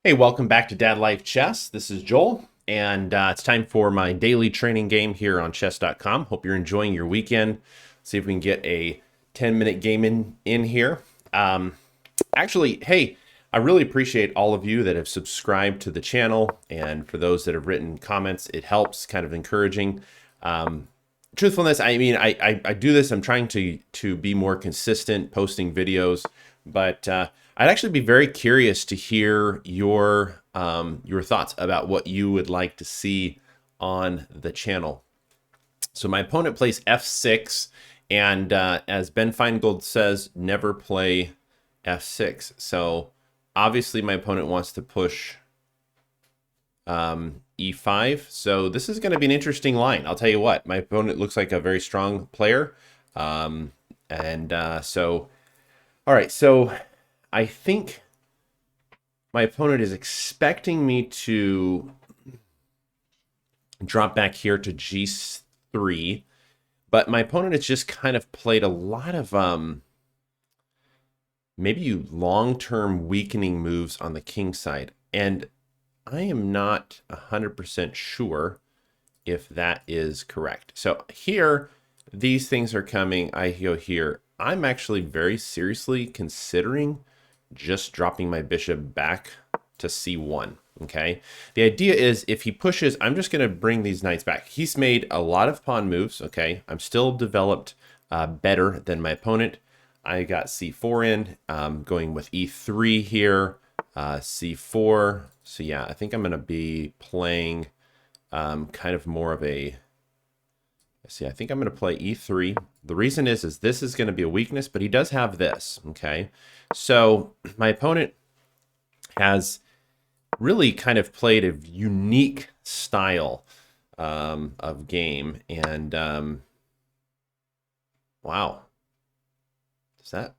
Hey, welcome back to Dad Life Chess. This is Joel, and it's time for my daily training game here on chess.com. Hope you're enjoying your weekend. See if we can get a 10-minute game in here. Actually, hey, I really appreciate all of you that have subscribed to the channel, and for those that have written comments, it helps, kind of encouraging. Truthfulness, I mean, I do this. I'm trying to be more consistent, posting videos, but I'd actually be very curious to hear your thoughts about what you would like to see on the channel. So my opponent plays f6, and as Ben Finegold says, never play f6. So obviously my opponent wants to push e5. So this is going to be an interesting line. I'll tell you what, my opponent looks like a very strong player. So, all right, so I think my opponent is expecting me to drop back here to g3, but my opponent has just kind of played a lot of maybe long-term weakening moves on the king side, and I am not 100% sure if that is correct. So here, these things are coming. I go here. I'm actually very seriously considering just dropping my bishop back to c1. Okay. The idea is if he pushes, I'm just going to bring these knights back. He's made a lot of pawn moves. Okay. I'm still developed better than my opponent. I got c4 in, going with e3 here, c4. So yeah, I think I'm going to be playing kind of more of a, I think I'm going to play e3. The reason is this is going to be a weakness, but he does have this, okay? So my opponent has really kind of played a unique style of game, and wow, does that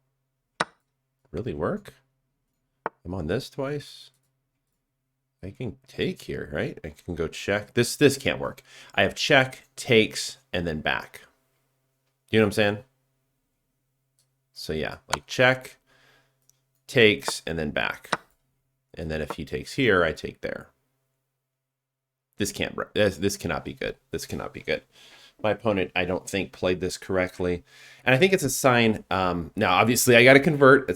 really work? I'm on this twice. I can take here, right? I can go check. This can't work. I have check, takes, and then back. You know what I'm saying? So yeah, like check, takes, and then back. And then if he takes here, I take there. This cannot be good. This cannot be good. My opponent, I don't think, played this correctly. And I think it's a sign. Now, obviously, I got to convert.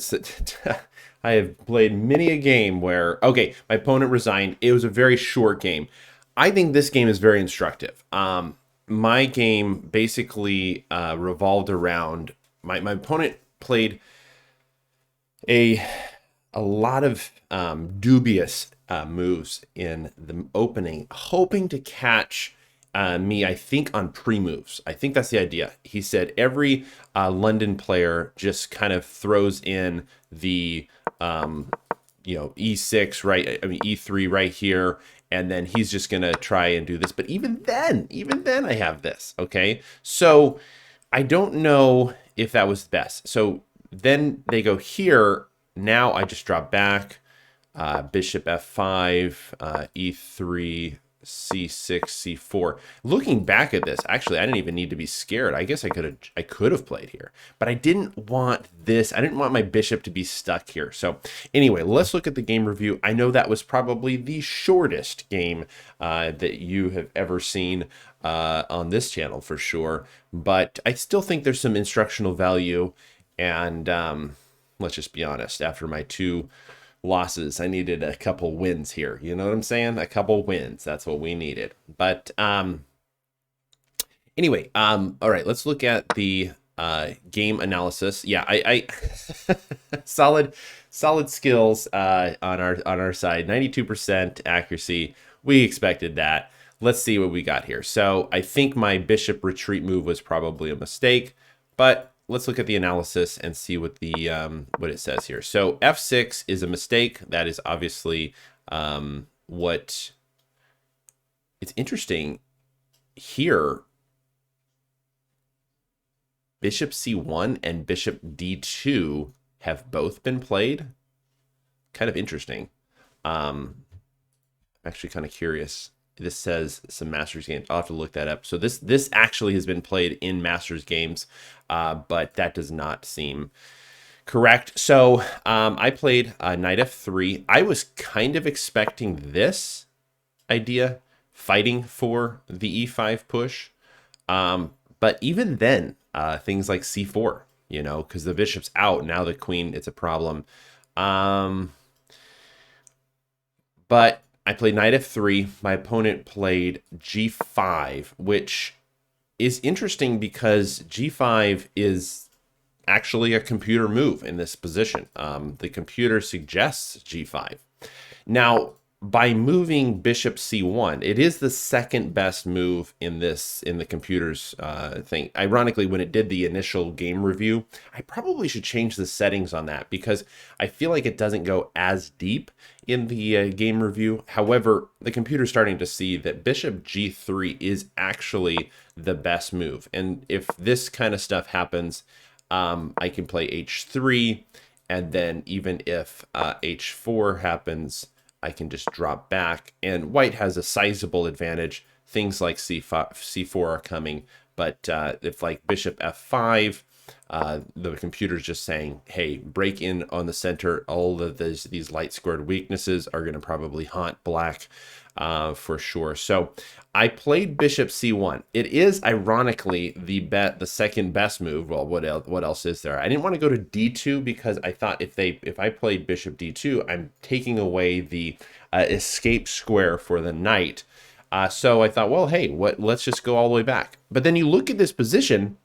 I have played many a game where, okay, my opponent resigned. It was a very short game. I think this game is very instructive. My game basically revolved around, my opponent played a lot of dubious moves in the opening, hoping to catch me, I think, on pre-moves. I think that's the idea. He said every London player just kind of throws in the e6, right? I mean e3 right here, and then he's just gonna try and do this. But even then I have this. Okay, so I don't know if that was best. So then they go here. Now I just drop back, bishop f5, e3, c6, c4. Looking back at this, actually, I didn't even need to be scared. I guess I could have played here, but I didn't want this. I didn't want my bishop to be stuck here. So anyway, let's look at the game review. I know that was probably the shortest game that you have ever seen on this channel for sure, but I still think there's some instructional value. And let's just be honest, after my two losses, I needed a couple wins here. You know what I'm saying? A couple wins. That's what we needed. But anyway, all right, let's look at the game analysis. Yeah, I solid skills on our side. 92% accuracy. We expected that. Let's see what we got here. So I think my bishop retreat move was probably a mistake, but let's look at the analysis and see what the what it says here. So f6 is a mistake. That is obviously what it's interesting here. Bishop c1 and bishop d2 have both been played. Kind of interesting. I'm actually kind of curious. This says some Masters games. I'll have to look that up. So this actually has been played in Masters games, but that does not seem Correct. So I played knight f3. I was kind of expecting this idea, fighting for the e5 push. But even then, things like c4, you know, because the bishop's out, now the queen, it's a problem. But I played knight f3. My opponent played g5, which is interesting because g5 is actually a computer move in this position. The computer suggests g5. Now, by moving bishop c1, it is the second best move in the computer's thing. Ironically, when it did the initial game review, I probably should change the settings on that because I feel like it doesn't go as deep in the game review. However, the computer's starting to see that bishop g3 is actually the best move. And if this kind of stuff happens, I can play h3, and then even if h4 happens, I can just drop back, and white has a sizable advantage. Things like c4 are coming, but if like bishop f5, the computer's just saying, hey, break in on the center. All of these light squared weaknesses are going to probably haunt black for sure. So I played bishop c1. It is ironically the second best move. Well, what else is there? I didn't want to go to d2 because I thought if I played bishop d2, I'm taking away the escape square for the knight. So I thought, well, hey, let's just go all the way back. But then you look at this position,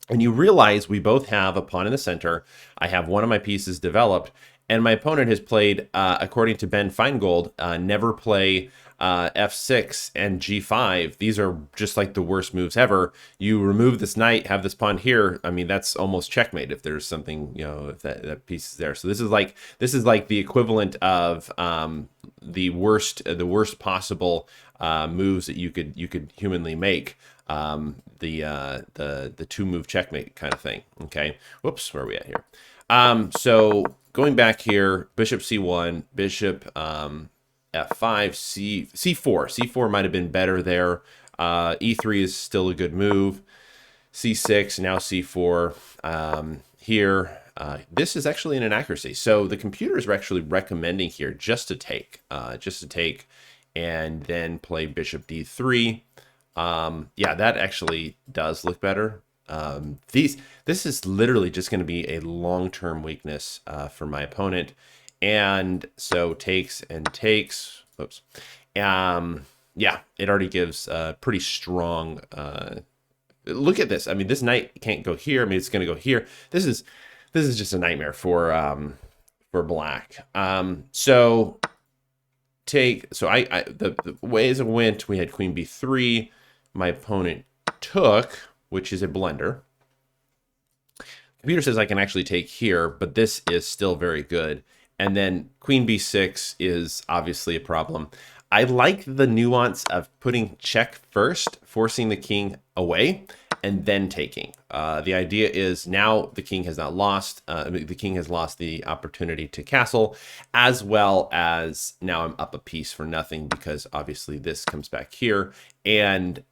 and you realize we both have a pawn in the center. I have one of my pieces developed, and my opponent has played, according to Ben Finegold, never play f6 and g5. These are just like the worst moves ever. You remove this knight, have this pawn here. I mean, that's almost checkmate if there's something, you know, if that piece is there. So this is like the equivalent of the worst possible moves that you could humanly make. The two move checkmate kind of thing. Okay. Whoops, where are we at here? So going back here, bishop c1, bishop f5, c4. C4 might have been better there. E3 is still a good move. C6, now c4. Here, this is actually an inaccuracy. So the computers are actually recommending here just to take, and then play bishop d3. Yeah, that actually does look better. This is literally just going to be a long-term weakness for my opponent, and so takes and takes. Oops. Yeah, it already gives pretty strong. Look at this. I mean, this knight can't go here. I mean, it's going to go here. This is just a nightmare for black. So the ways it went, we had queen b3. My opponent took, which is a blunder. Computer says I can actually take here, but this is still very good. And then queen b6 is obviously a problem. I like the nuance of putting check first, forcing the king away, and then taking. The idea is now the king has not lost. The king has lost the opportunity to castle, as well as now I'm up a piece for nothing because obviously this comes back here. And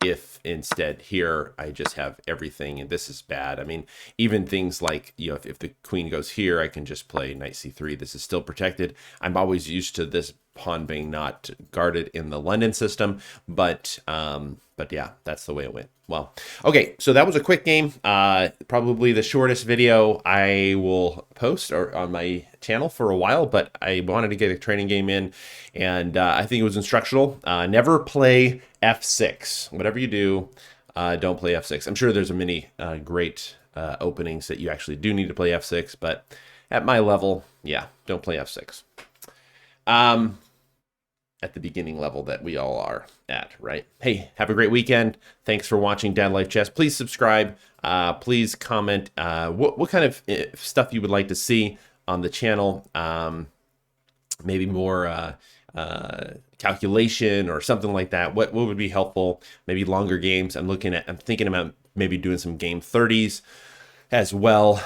if instead here I just have everything, and this is bad. I mean, even things like, you know, if the queen goes here, I can just play knight c3. This is still protected. I'm always used to this pawn being not guarded in the London system, but yeah, that's the way it went. Well, okay, so that was a quick game. Probably the shortest video I will post on my channel for a while, but I wanted to get a training game in, and I think it was instructional. Never play f6. Whatever you do, don't play f6. I'm sure there's a many great openings that you actually do need to play f6, but at my level, yeah, don't play f6. At the beginning level that we all are at, right? Hey, have a great weekend. Thanks for watching Dad Life Chess. Please subscribe. Please comment what kind of stuff you would like to see on the channel. Maybe more calculation or something like that. What would be helpful? Maybe longer games. I'm thinking about maybe doing some game 30s as well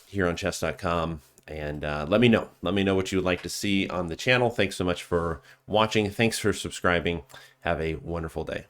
here on chess.com. And let me know what you would like to see on the channel. Thanks so much for watching. Thanks for subscribing. Have a wonderful day.